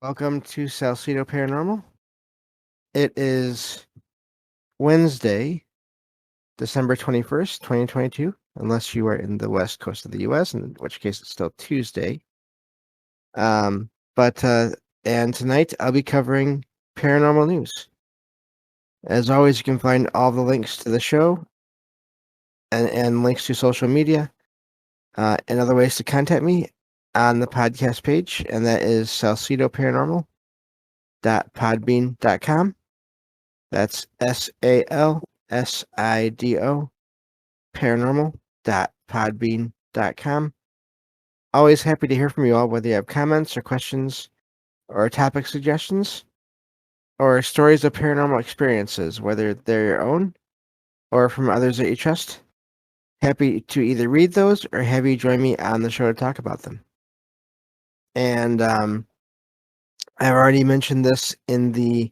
Welcome to Salcedo Paranormal. It is Wednesday, December 21st, 2022, unless you are in the west coast of the US, in which case it's still Tuesday. Um, but, and tonight I'll be covering paranormal news. As always, you can find all the links to the show and links to social media and other ways to contact me on the podcast page, and that is salcidoparanormal.podbean.com. That's SALSIDO paranormal.podbean.com. Always happy to hear from you all, whether you have comments or questions or topic suggestions or stories of paranormal experiences, whether they're your own or from others that you trust. Happy to either read those or have you join me on the show to talk about them. And I've already mentioned this in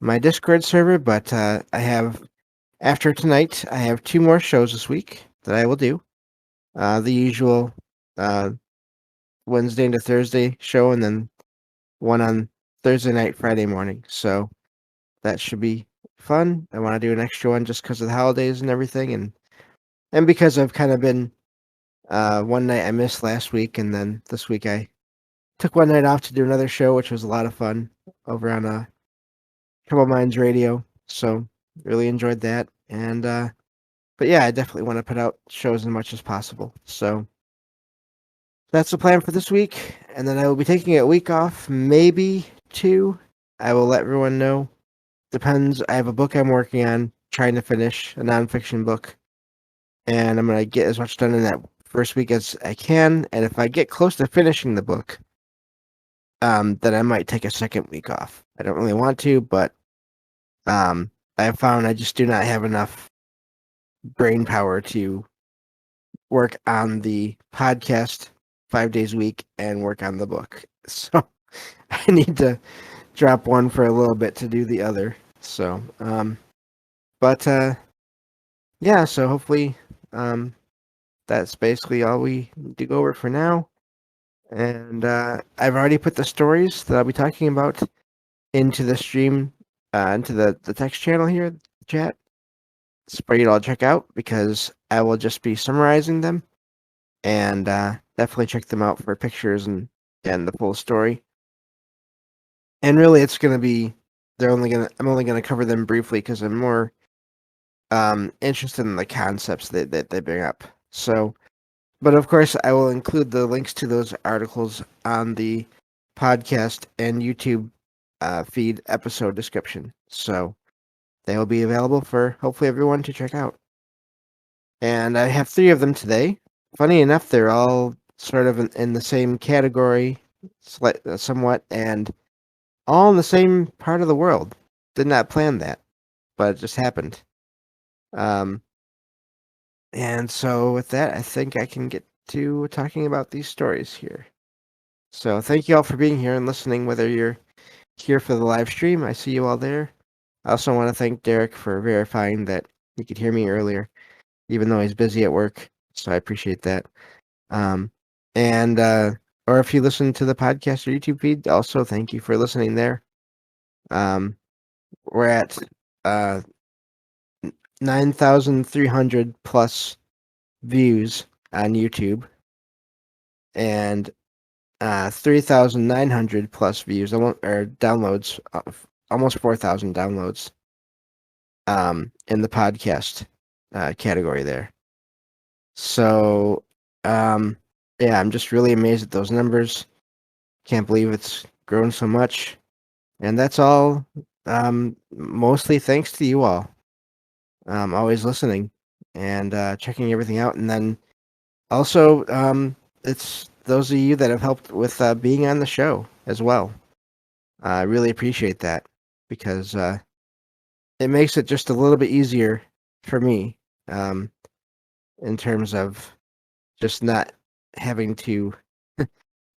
my Discord server, but I have after tonight, I have 2 more shows this week that I will do. The usual Wednesday into Thursday show, and then one on Thursday night, Friday morning. So that should be fun. I want to do an extra one just because of the holidays and everything, and because I've kind of been one night I missed last week, and then this week I took one night off to do another show, which was a lot of fun over on Trouble Minds Radio. So really enjoyed that, and but yeah, I definitely want to put out shows as much as possible. So that's the plan for this week, and then I will be taking a week off, maybe 2. I will let everyone know. Depends. I have a book I'm working on, trying to finish, a nonfiction book, and I'm gonna get as much done in that first week as I can. And if I get close to finishing the book, then I might take a second week off. I don't really want to, but I have found I just do not have enough brain power to work on the podcast 5 days a week and work on the book. So I need to drop one for a little bit to do the other. So, but yeah. So hopefully, that's basically all we need to go over for now. And I've already put the stories that I'll be talking about into the stream, into the text channel here, the chat. It's for you to all check out because I will just be summarizing them, and definitely check them out for pictures and the full story. And really, it's gonna be I'm only gonna cover them briefly because I'm more interested in the concepts that they bring up. So, but of course, I will include the links to those articles on the podcast and YouTube feed episode description. So they will be available for hopefully everyone to check out. And I have 3 of them today. Funny enough, they're all sort of in the same category, somewhat, and all in the same part of the world. Did not plan that, but it just happened. And so with that, I think I can get to talking about these stories here. So thank you all for being here and listening, whether you're here for the live stream. I see you all there. I also want to thank Derek for verifying that he could hear me earlier, even though he's busy at work. So I appreciate that. And or if you listen to the podcast or YouTube feed, also thank you for listening there. We're at 9,300 plus views on YouTube and 3,900 plus views, or downloads, almost 4,000 downloads in the podcast category there. So, yeah, I'm just really amazed at those numbers. Can't believe it's grown so much. And that's all mostly thanks to you all. Always listening and checking everything out. And then also, it's those of you that have helped with being on the show as well. I really appreciate that because it makes it just a little bit easier for me in terms of just not having to,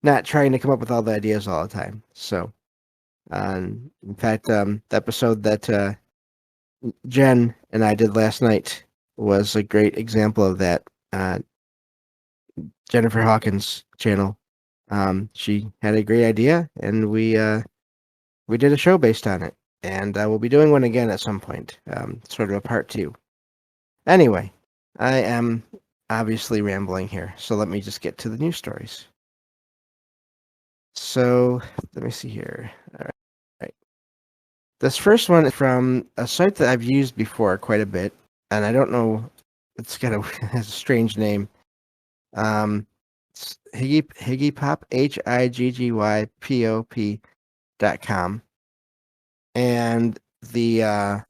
not trying to come up with all the ideas all the time. So, in fact, the episode that Jen and I did last night was a great example of that. Jennifer Hawkins' channel. She had a great idea, and we did a show based on it, and we'll be doing one again at some point, sort of a part two. Anyway, I am obviously rambling here, so let me just get to the news stories. So let me see here. All right. This first one is from a site that I've used before quite a bit, and I don't know. It's got a has a strange name. It's Higgypop HIGGYPOP.com, and the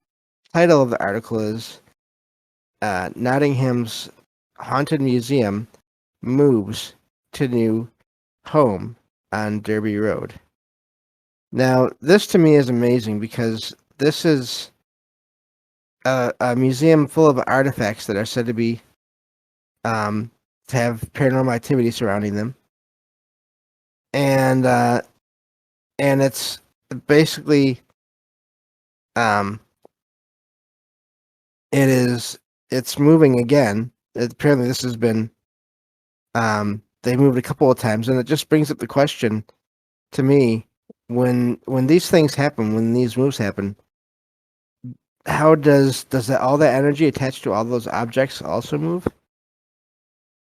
title of the article is Nottingham's Haunted Museum moves to new home on Derby Road. Now, this to me is amazing because this is a museum full of artifacts that are said to be to have paranormal activity surrounding them, and it's basically um, it's moving again. Apparently, this has been they moved a couple of times, and it just brings up the question to me when these things happen, when these moves happen, how does all that energy attached to all those objects also move?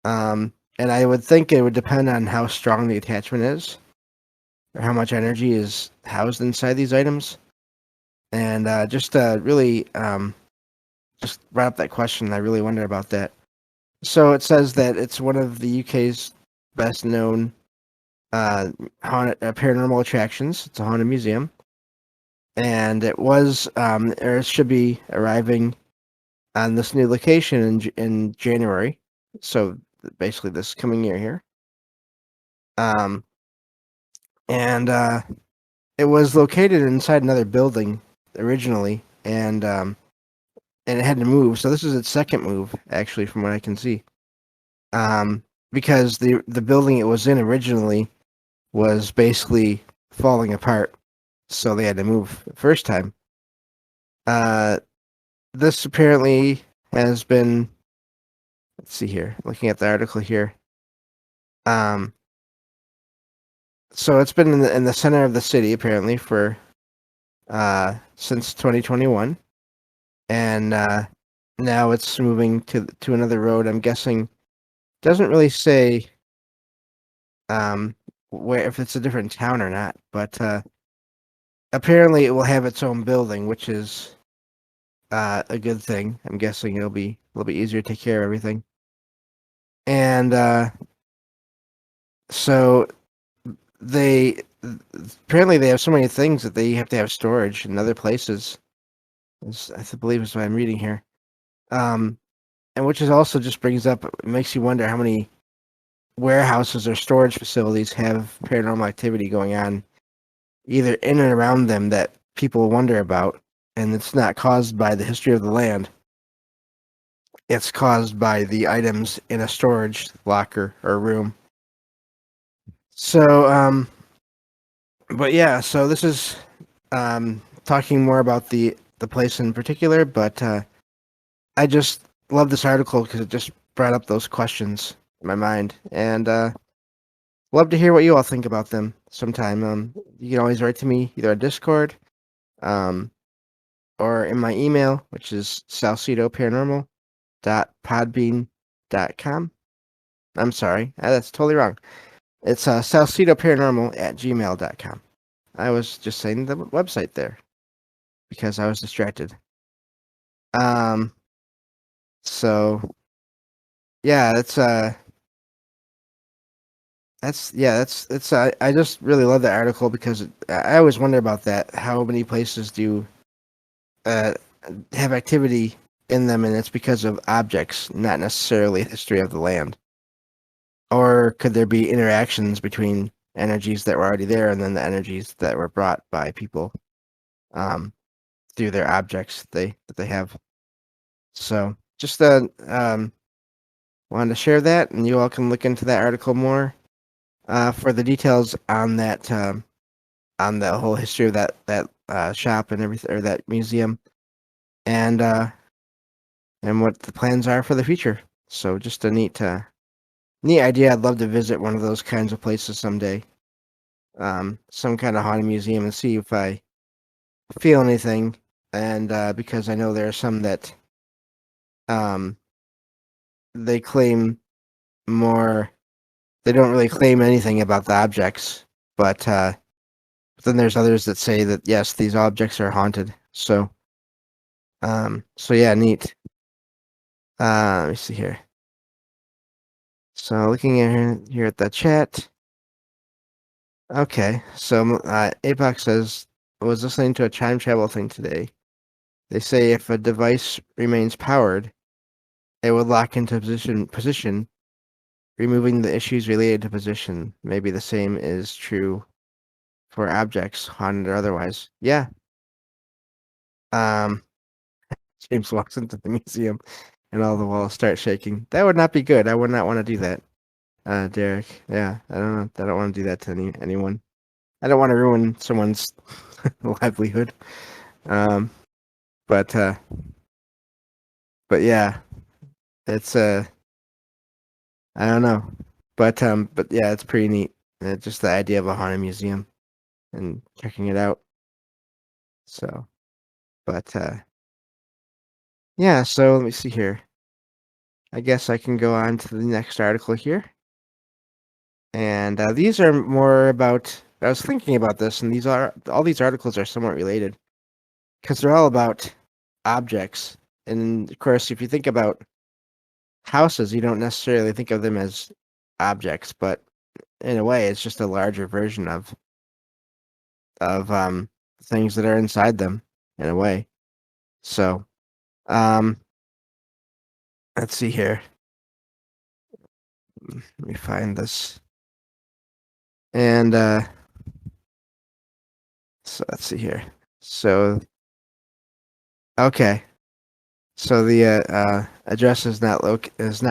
And I would think it would depend on how strong the attachment is, or how much energy is housed inside these items. And just really just brought up that question. I really wonder about that. So it says that it's one of the UK's best known haunted paranormal attractions. It's a haunted museum, and it was or it should be arriving on this new location in January. So basically, this coming year here. Um, and it was located inside another building originally, and it had to move. So this is its second move, actually, from what I can see. Because the building it was in originally was basically falling apart, so they had to move the first time. Uh, this apparently has been. Let's see here. Looking at the article here. Um, so it's been in the center of the city apparently for since 2021, and now it's moving to another road. I'm guessing doesn't really say where if it's a different town or not, but apparently it will have its own building, which is a good thing. I'm guessing it'll be a little bit easier to take care of everything. And so they apparently they have so many things that they have to have storage in other places. I believe is what I'm reading here. And which is also just brings up, it makes you wonder how many warehouses or storage facilities have paranormal activity going on, either in and around them that people wonder about, and it's not caused by the history of the land. It's caused by the items in a storage locker or room. So, but yeah, so this is talking more about the place in particular, but I just love this article because it just brought up those questions in my mind, and love to hear what you all think about them sometime. You can always write to me either on Discord, um, or in my email, which is salcedoparanormal.podbean.com. I'm sorry, that's totally wrong. It's salcedoparanormal@gmail.com. I was just saying the website there because I was distracted. Um, so yeah, that's it's I just really love that article because I always wonder about that. How many places do uh, have activity in them, and it's because of objects, not necessarily history of the land? Or could there be interactions between energies that were already there and then the energies that were brought by people um, through their objects that they have? So just wanted to share that, and you all can look into that article more for the details on the whole history of that shop and everything, or that museum, and what the plans are for the future. So just a neat neat idea. I'd love to visit one of those kinds of places someday. Some kind of haunted museum and see if I feel anything. And because I know there are some that um, they claim more. They don't really claim anything about the objects, but then there's others that say that yes, these objects are haunted. So yeah, neat. Let me see here. So looking at here at the chat. Okay, so Apex says I was listening to a time travel thing today. They say if a device remains powered, it would lock into position, removing the issues related to position. Maybe the same is true for objects, haunted or otherwise. Yeah. Um, James walks into the museum and all the walls start shaking. That would not be good. I would not want to do that. Derek. Yeah, I don't know. I don't want to do that to anyone. I don't want to ruin someone's livelihood. Um, but but yeah, it's I don't know. But yeah, it's pretty neat. Just the idea of a haunted museum and checking it out. So, but yeah, so let me see here. I guess I can go on to the next article here. And these are more about I was thinking about this, and all these articles are somewhat related because they're all about objects. And of course, if you think about houses, you don't necessarily think of them as objects, but in a way, it's just a larger version of things that are inside them in a way. So, um, let's see here. Let me find this. And so let's see here. So, okay. So the address is not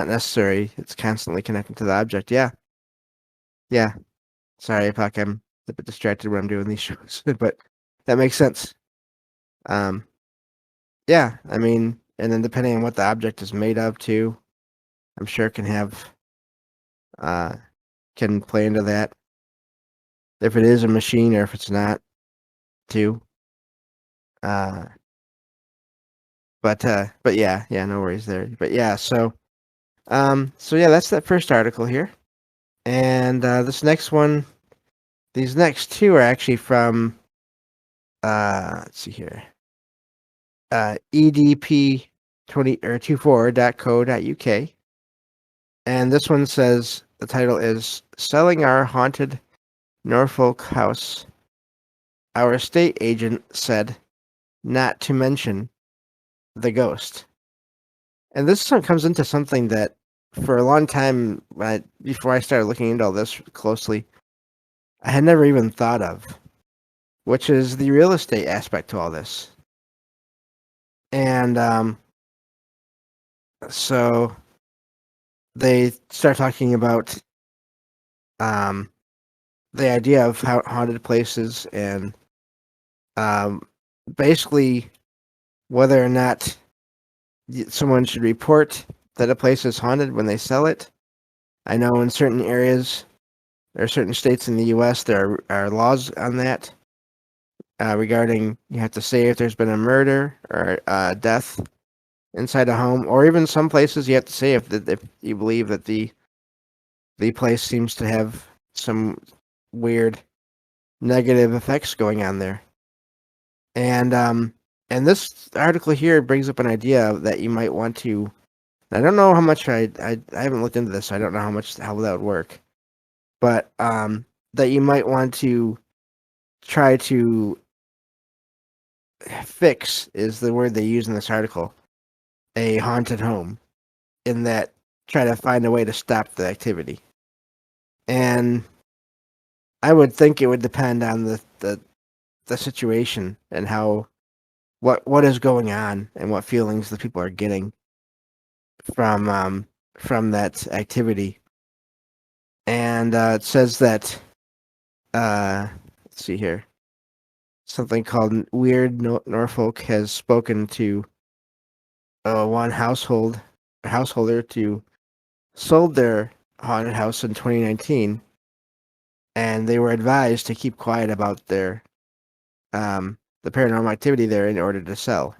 necessary. It's constantly connected to the object. Yeah. Yeah. Sorry, Puck, I'm a bit distracted when I'm doing these shows, but that makes sense. Um, yeah, I mean, and then depending on what the object is made of too, I'm sure it uh can play into that. If it is a machine or if it's not too. Uh but yeah, yeah, no worries there. But yeah, so yeah, that's that first article here. And this next one, these next two are actually from let's see here. EDP 20 or 24.co.uk. And this one says the title is Selling Our Haunted Norfolk House. Our estate agent said not to mention the ghost. And this one comes into something that for a long time, before I started looking into all this closely, I had never even thought of, which is the real estate aspect to all this. And so they start talking about um, the idea of how haunted places and um, basically whether or not someone should report that a place is haunted when they sell it. I know in certain areas or certain states in the U.S. there are laws on that regarding you have to say if there's been a murder or death inside a home, or even some places you have to say if you believe that the place seems to have some weird negative effects going on there. And this article here brings up an idea that you might want to. I don't know how much I haven't looked into this, so I don't know how that would work. But that you might want to try to fix is the word they use in this article. A haunted home, in that try to find a way to stop the activity. And I would think it would depend on the situation and how what is going on and what feelings the people are getting from that activity. And it says that let's see here, something called Weird Norfolk has spoken to one householder to sold their haunted house in 2019, and they were advised to keep quiet about the paranormal activity there in order to sell.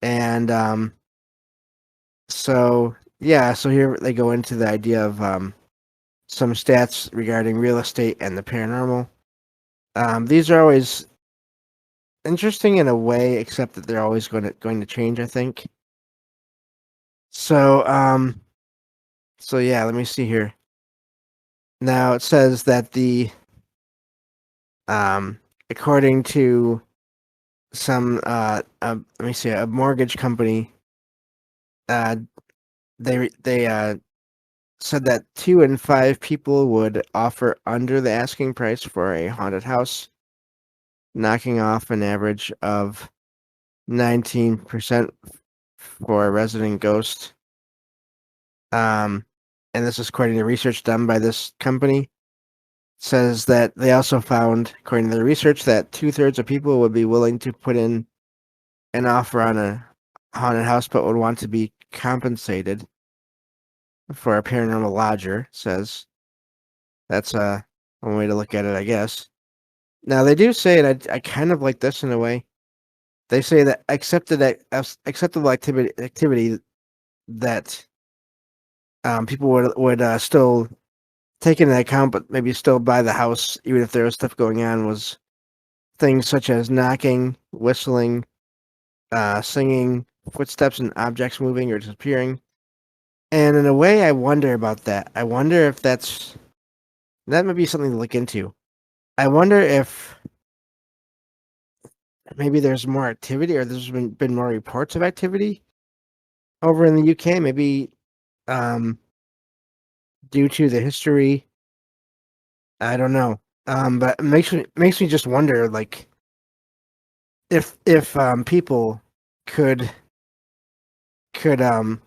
And so yeah, so here they go into the idea of some stats regarding real estate and the paranormal. These are always interesting in a way, except that they're always going to change, I think. So so yeah, let me see here. Now it says that the um according to some let me see, a mortgage company, uh they said that 2 in 5 people would offer under the asking price for a haunted house, knocking off an average of 19% for a resident ghost. Um, and this is according to research done by this company. Says that they also found, according to the research, that 2/3 of people would be willing to put in an offer on a haunted house, but would want to be compensated for a paranormal lodger. Says that's one way to look at it, I guess. Now they do say, and I kind of like this in a way. They say that acceptable activity that people would still take into account, but maybe still buy the house, even if there was stuff going on, was things such as knocking, whistling, singing, footsteps and objects moving or disappearing. And in a way, I wonder about that. I wonder if that might be something to look into. I wonder if maybe there's more activity, or there's been more reports of activity over in the UK. Maybe um, due to the history. I don't know. But it makes me just wonder, like, if people could could um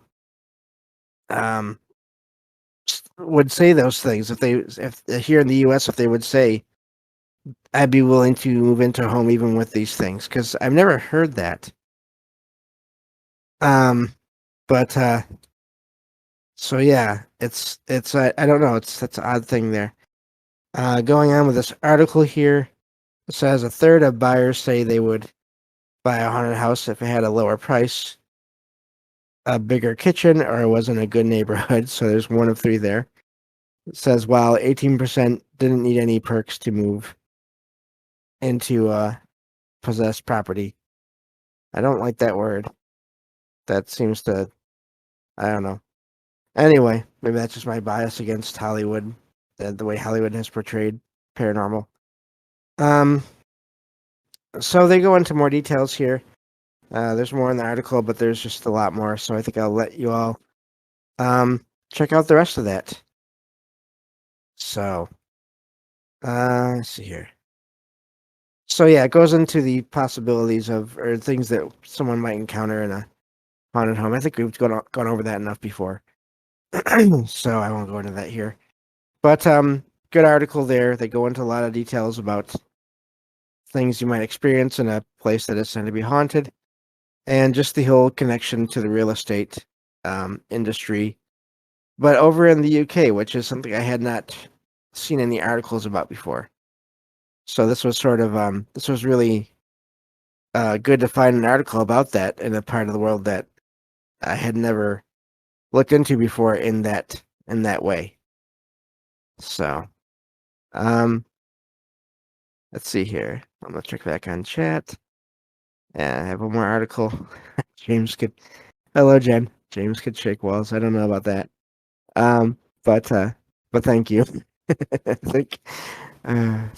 would say those things, if here in the U.S., if they would say, I'd be willing to move into a home even with these things, because I've never heard that. Um, but so yeah, it's I don't know, that's an odd thing there. Going on with this article here, it says a third of buyers say they would buy a haunted house if it had a lower price, a bigger kitchen, or it was in a good neighborhood. So there's 1 of 3 there. It says while 18% didn't need any perks to move into possessed property. I don't like that word. That seems to, I don't know. Anyway, maybe that's just my bias against Hollywood, the way Hollywood has portrayed paranormal. Um, so they go into more details here. There's more in the article, but there's just a lot more. So I think I'll let you all check out the rest of that. So, let's see here. So yeah, it goes into the possibilities of, or things that someone might encounter in a haunted home. I think we've gone over that enough before, so I won't go into that here. But good article there. They go into a lot of details about things you might experience in a place that is said to be haunted, and just the whole connection to the real estate industry. But over in the UK, which is something I had not seen any articles about before. So this was sort of this was really good to find an article about that in a part of the world that I had never looked into before in that way. So, um, let's see here. I'm gonna check back on chat. Yeah, I have one more article. James could. Hello, Jen. James could shake walls. I don't know about that. Um, but but thank you. I think. Yeah.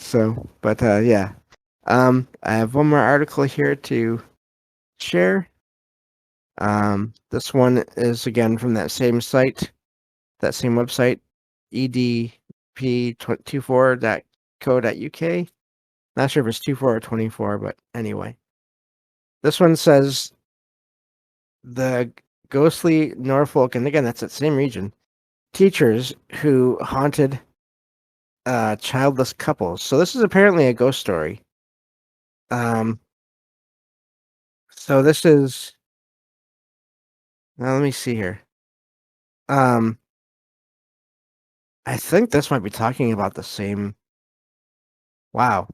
I have one more article here to share. This one is again from that same site, that same website, edp24.co.uk. Not sure if it's 24 or 24, but anyway. This one says the ghostly Norfolk, and again, that's that same region, teachers who haunted childless couples. So this is apparently a ghost story. Um, so this is, now let me see here. Um, I think this might be talking about the same. Wow.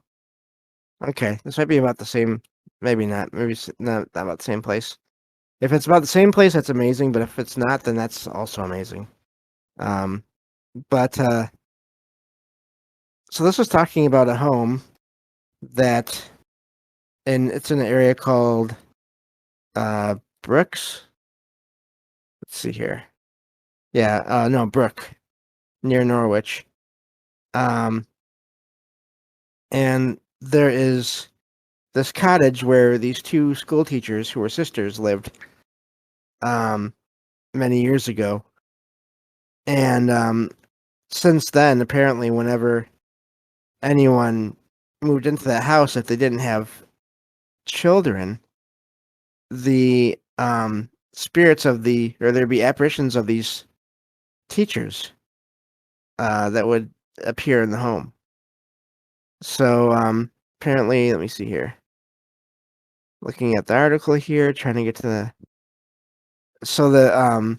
Okay, this might be about the same. Maybe not. Maybe not about the same place. If it's about the same place, that's amazing. But if it's not, then that's also amazing. Um, but so this was talking about a home that, and it's in an area called uh Brooks. Let's see here. Yeah, no, Brook, near Norwich. Um, and there is this cottage where these two school teachers who were sisters lived um many years ago. And since then, apparently whenever anyone moved into that house, if they didn't have children, the spirits of the or there'd be apparitions of these teachers that would appear in the home. So apparently, let me see here. Looking at the article here, trying to get to so the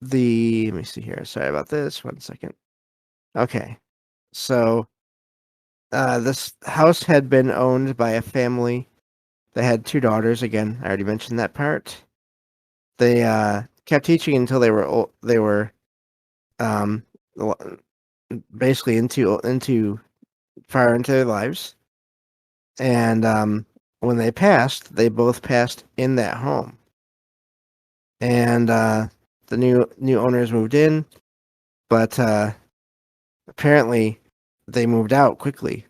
let me see here. Sorry about this. 1 second. Okay. So this house had been owned by a family that had two daughters. Again, I already mentioned that part. They kept teaching until they were they were um basically into far into their lives. And when they passed, they both passed in that home. And the new owners moved in, but apparently they moved out quickly.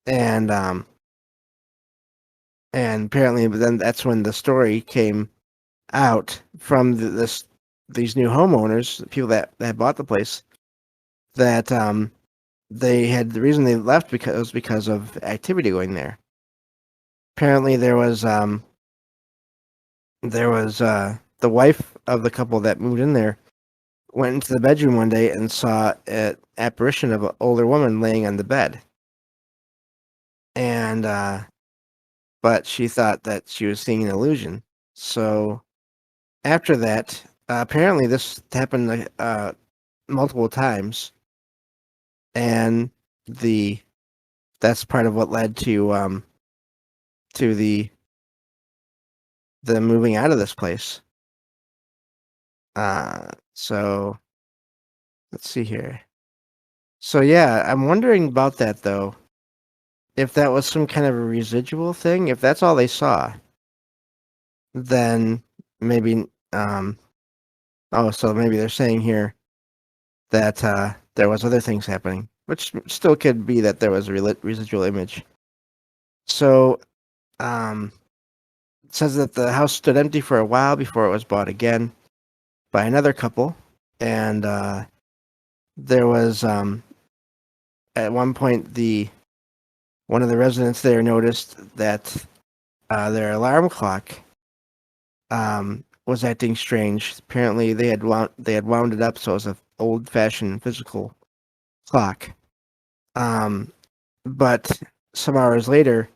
And apparently, but then that's when the story came out from these new homeowners, the people that bought the place, that they had the reason they left because of activity going there. Apparently, there was the wife of the couple that moved in there went into the bedroom one day and saw an apparition of an older woman laying on the bed, and but she thought that she was seeing an illusion. So after that, apparently this happened multiple times, and the that's part of what led to the moving out of this place. So let's see here. So yeah, I'm wondering about that though. If that was some kind of a residual thing, if that's all they saw, then maybe oh, so maybe they're saying here that there was other things happening, which still could be that there was a residual image. So um it says that the house stood empty for a while before it was bought again by another couple, and there was at one point the one of the residents there noticed that their alarm clock was acting strange. Apparently, they had wound it up so it was an old-fashioned physical clock. Um, but some hours later,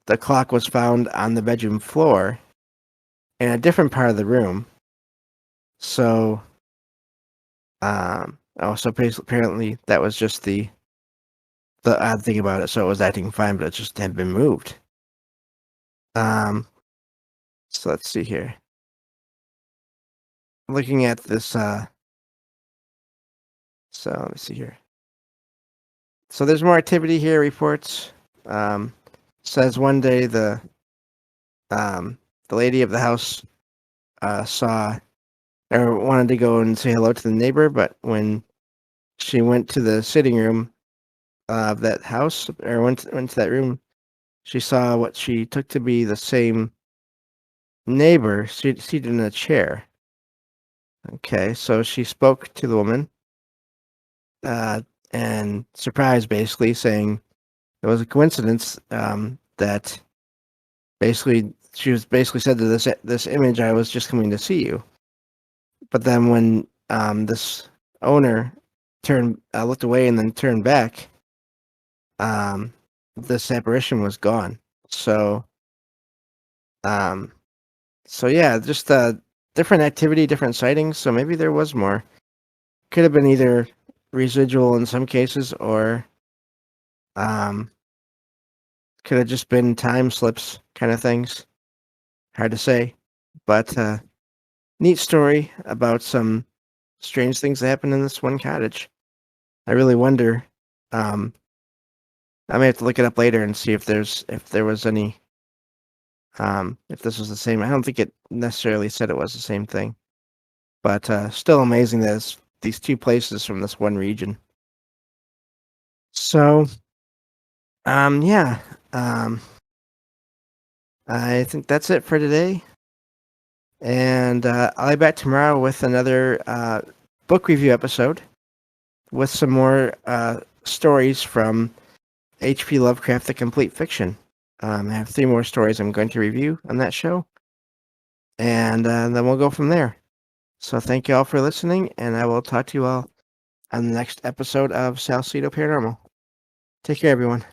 the clock was found on the bedroom floor in a different part of the room. So, apparently that was just the odd thing about it. So it was acting fine, but it just had been moved. Um, so let's see here. Looking at this, so let me see here. So there's more activity here. Reports um, says one day the lady of the house saw or wanted to go and say hello to the neighbor, but when she went to the sitting room of that house or went to that room, she saw what she took to be the same neighbor seated in a chair. Okay, so she spoke to the woman uh, and surprised, basically saying it was a coincidence that basically she was basically said to this image, I was just coming to see you. But then when this owner turned looked away and then turned back, um, this apparition was gone. So um, so yeah, just different activity, different sightings. So maybe there was more. could have been either residual in some cases, or um, could have just been time slips kind of things. Hard to say, but neat story about some strange things that happened in this one cottage. I really wonder. Um, I may have to look it up later and see if there was any if this was the same. I don't think it necessarily said it was the same thing, but still amazing that it's these two places from this one region. So yeah, um, I think that's it for today, and I'll be back tomorrow with another book review episode with some more stories from H.P. Lovecraft: The Complete Fiction. I have 3 more stories I'm going to review on that show, and then we'll go from there. So thank you all for listening, and I will talk to you all on the next episode of Salcedo Paranormal. Take care, everyone.